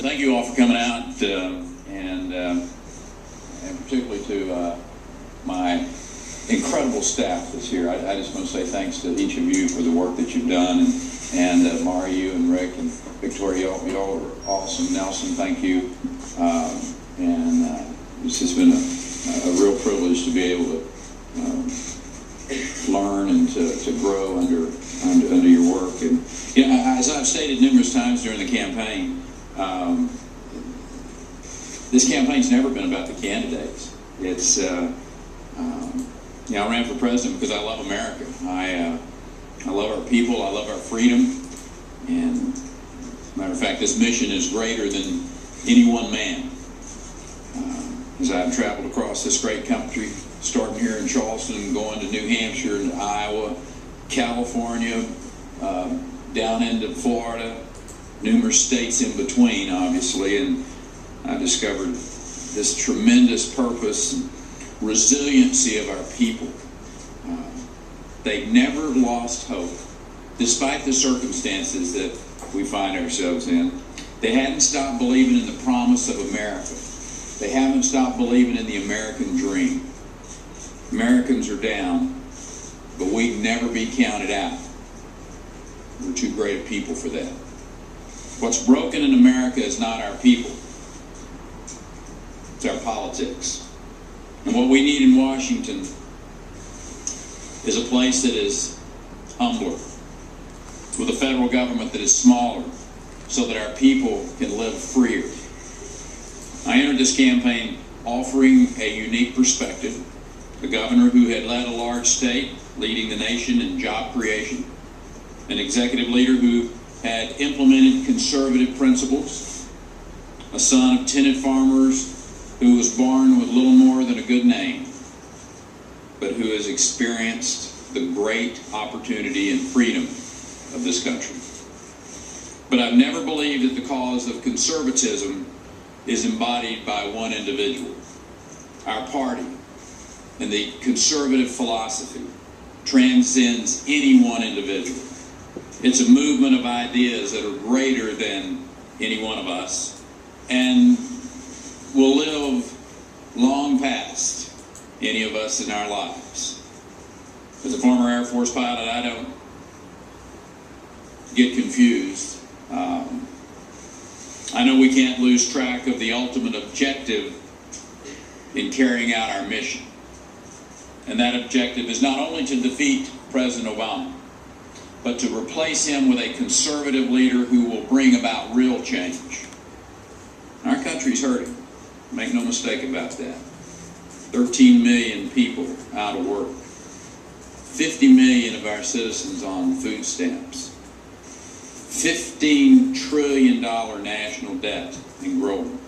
Thank you all for coming out, and particularly to my incredible staff this year. I just want to say thanks to each of you for the work that you've done, and Mari, you and Rick and Victoria, y'all are awesome. Nelson, thank you. It's just been a real privilege to be able to learn and to grow under your work. And as I've stated numerous times during the campaign, this campaign's never been about the candidates. It's I ran for president because I love America. I love our people. I love our freedom. And as a matter of fact, this mission is greater than any one man. As I've traveled across this great country, starting here in Charleston, going to New Hampshire, and Iowa, California, down into Florida, numerous states in between, obviously, and I discovered this tremendous purpose and resiliency of our people. They never lost hope, despite the circumstances that we find ourselves in. They hadn't stopped believing in the promise of America. They haven't stopped believing in the American dream. Americans are down, but we'd never be counted out. We're too great a people for that. What's broken in America is not our people. It's our politics. And what we need in Washington is a place that is humbler, with a federal government that is smaller, so that our people can live freer. I entered this campaign offering a unique perspective, a governor who had led a large state, leading the nation in job creation, an executive leader who had implemented conservative principles, a son of tenant farmers who was born with little more than a good name, but who has experienced the great opportunity and freedom of this country. But I've never believed that the cause of conservatism is embodied by one individual. Our party and the conservative philosophy transcends any one individual. It's a movement of ideas that are greater than any one of us and will live long past any of us in our lives. As a former Air Force pilot, I don't get confused. I know we can't lose track of the ultimate objective in carrying out our mission. And that objective is not only to defeat President Obama, but to replace him with a conservative leader who will bring about real change. Our country's hurting. Make no mistake about that. 13 million people out of work. 50 million of our citizens on food stamps. $15 trillion national debt and growing.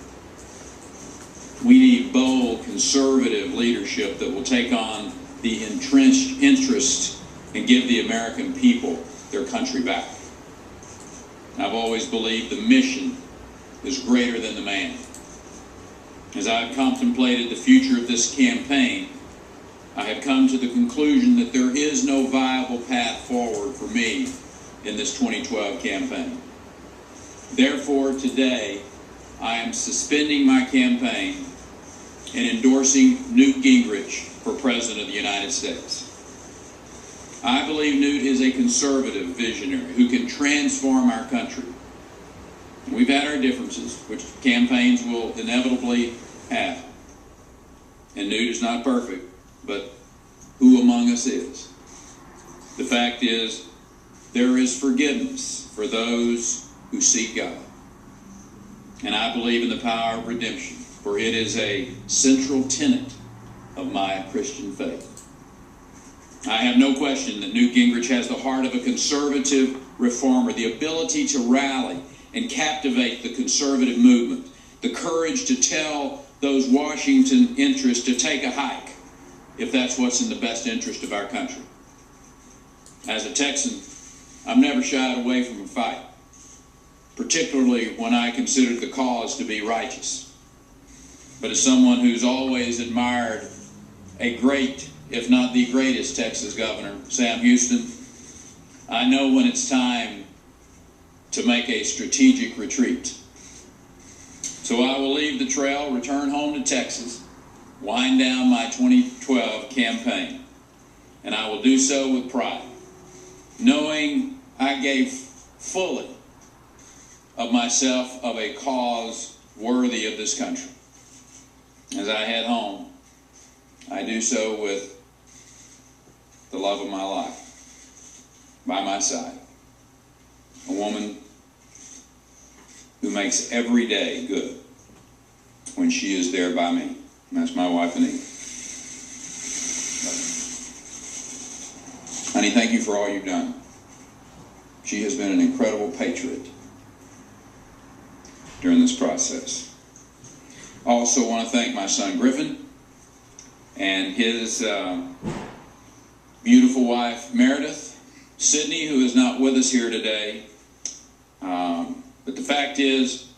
We need bold, conservative leadership that will take on the entrenched interest and give the American people their country back. I've always believed the mission is greater than the man. As I've contemplated the future of this campaign, I have come to the conclusion that there is no viable path forward for me in this 2012 campaign. Therefore, today, I am suspending my campaign and endorsing Newt Gingrich for President of the United States. I believe Newt is a conservative visionary who can transform our country. We've had our differences, which campaigns will inevitably have. And Newt is not perfect, but who among us is? The fact is, there is forgiveness for those who seek God. And I believe in the power of redemption, for it is a central tenet of my Christian faith. I have no question that Newt Gingrich has the heart of a conservative reformer, the ability to rally and captivate the conservative movement, the courage to tell those Washington interests to take a hike if that's what's in the best interest of our country. As a Texan, I've never shied away from a fight, particularly when I considered the cause to be righteous. But as someone who's always admired a great, if not the greatest, Texas governor, Sam Houston, I know when it's time to make a strategic retreat. So I will leave the trail, return home to Texas, wind down my 2012 campaign, and I will do so with pride, knowing I gave fully of myself of a cause worthy of this country. As I head home, I do so with the love of my life by my side, a woman who makes every day good when she is there by me. And that's my wife, Anita. Honey, thank you for all you've done. She has been an incredible patriot during this process. I also want to thank my son Griffin and his beautiful wife Meredith, Sydney, who is not with us here today. But the fact is,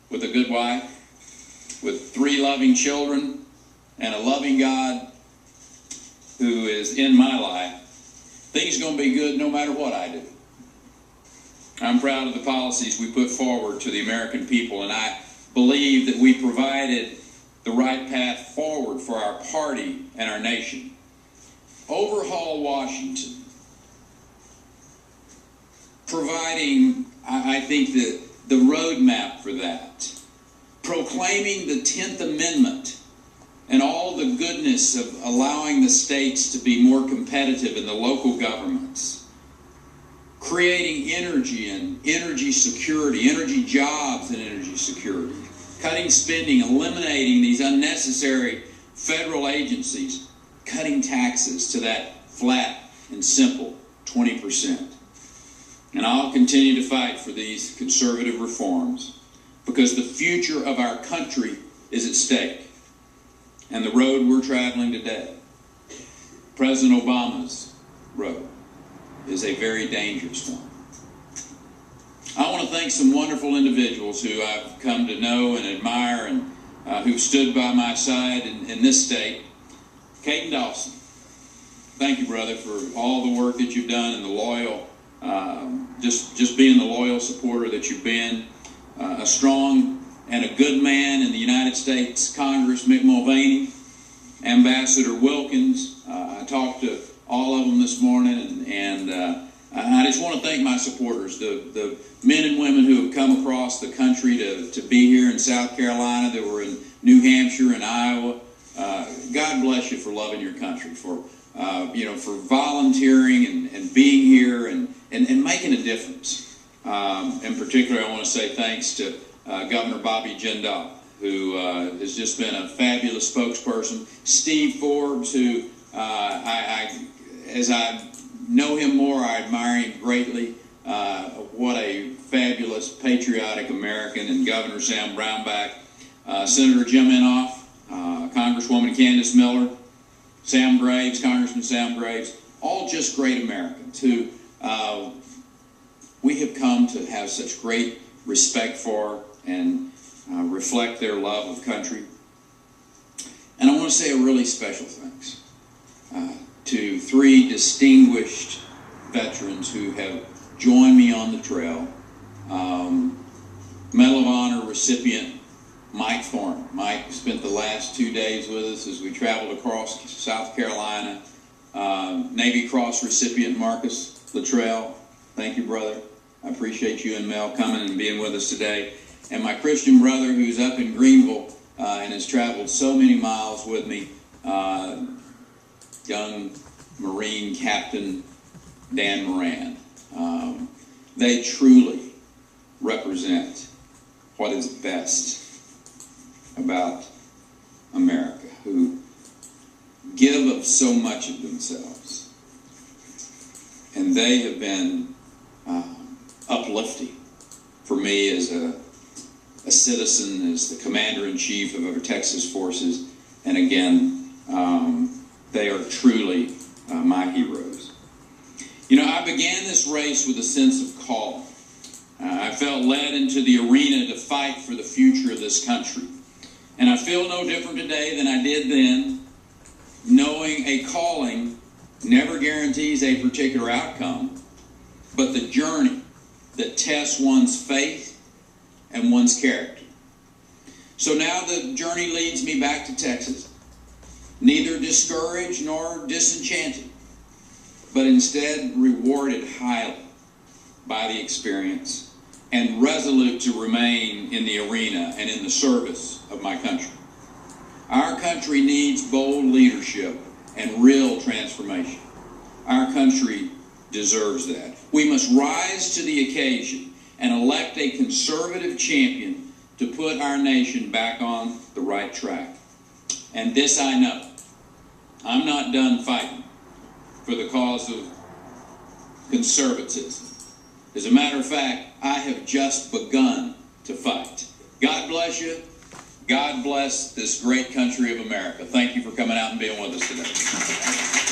with a good wife, with 3 loving children, and a loving God who is in my life, things are going to be good no matter what I do. I'm proud of the policies we put forward to the American people, and I believe that we provided the right path forward for our party and our nation. Overhaul Washington, providing, I think, the roadmap for that. Proclaiming the 10th Amendment and all the goodness of allowing the states to be more competitive in the local governments. Creating energy and energy security, energy jobs and energy security. Cutting spending, eliminating these unnecessary federal agencies. Cutting taxes to that flat and simple 20%. And I'll continue to fight for these conservative reforms because the future of our country is at stake. And the road we're traveling today, President Obama's road, is a very dangerous one. I want to thank some wonderful individuals who I've come to know and admire and who've stood by my side in this state. Caden Dawson, thank you, brother, for all the work that you've done and the loyal, just being the loyal supporter that you've been. A strong and a good man in the United States Congress, Mick Mulvaney, Ambassador Wilkins. I talked to all of them this morning, and I just want to thank my supporters, the men and women who have come across the country to be here in South Carolina, that were in New Hampshire and Iowa. God bless you for loving your country, for volunteering and being here and making a difference. In particular, I want to say thanks to Governor Bobby Jindal, who has just been a fabulous spokesperson. Steve Forbes, who as I know him more, I admire him greatly. What a fabulous, patriotic American. And Governor Sam Brownback, Senator Jim Inhofe, Congresswoman Candace Miller, Sam Graves, Congressman Sam Graves, all just great Americans who we have come to have such great respect for and reflect their love of country. And I want to say a really special thanks to 3 distinguished veterans who have joined me on the trail. Medal of Honor recipient Mike Thorne. Mike spent the last 2 days with us as we traveled across South Carolina. Navy Cross recipient Marcus Luttrell. Thank you, brother. I appreciate you and Mel coming and being with us today. And my Christian brother who's up in Greenville and has traveled so many miles with me, young Marine Captain Dan Moran. They truly represent what is best about America, who give of so much of themselves. And they have been uplifting for me as a citizen, as the commander-in-chief of our Texas forces. And again, they are truly my heroes. You know, I began this race with a sense of calling. I felt led into the arena to fight for the future of this country. And I feel no different today than I did then, knowing a calling never guarantees a particular outcome, but the journey that tests one's faith and one's character. So now the journey leads me back to Texas, neither discouraged nor disenchanted, but instead rewarded highly by the experience and resolute to remain in the arena and in the service of my country. Our country needs bold leadership and real transformation. Our country deserves that. We must rise to the occasion and elect a conservative champion to put our nation back on the right track. And this I know, I'm not done fighting for the cause of conservatism. As a matter of fact, I have just begun to fight. God bless you. God bless this great country of America. Thank you for coming out and being with us today.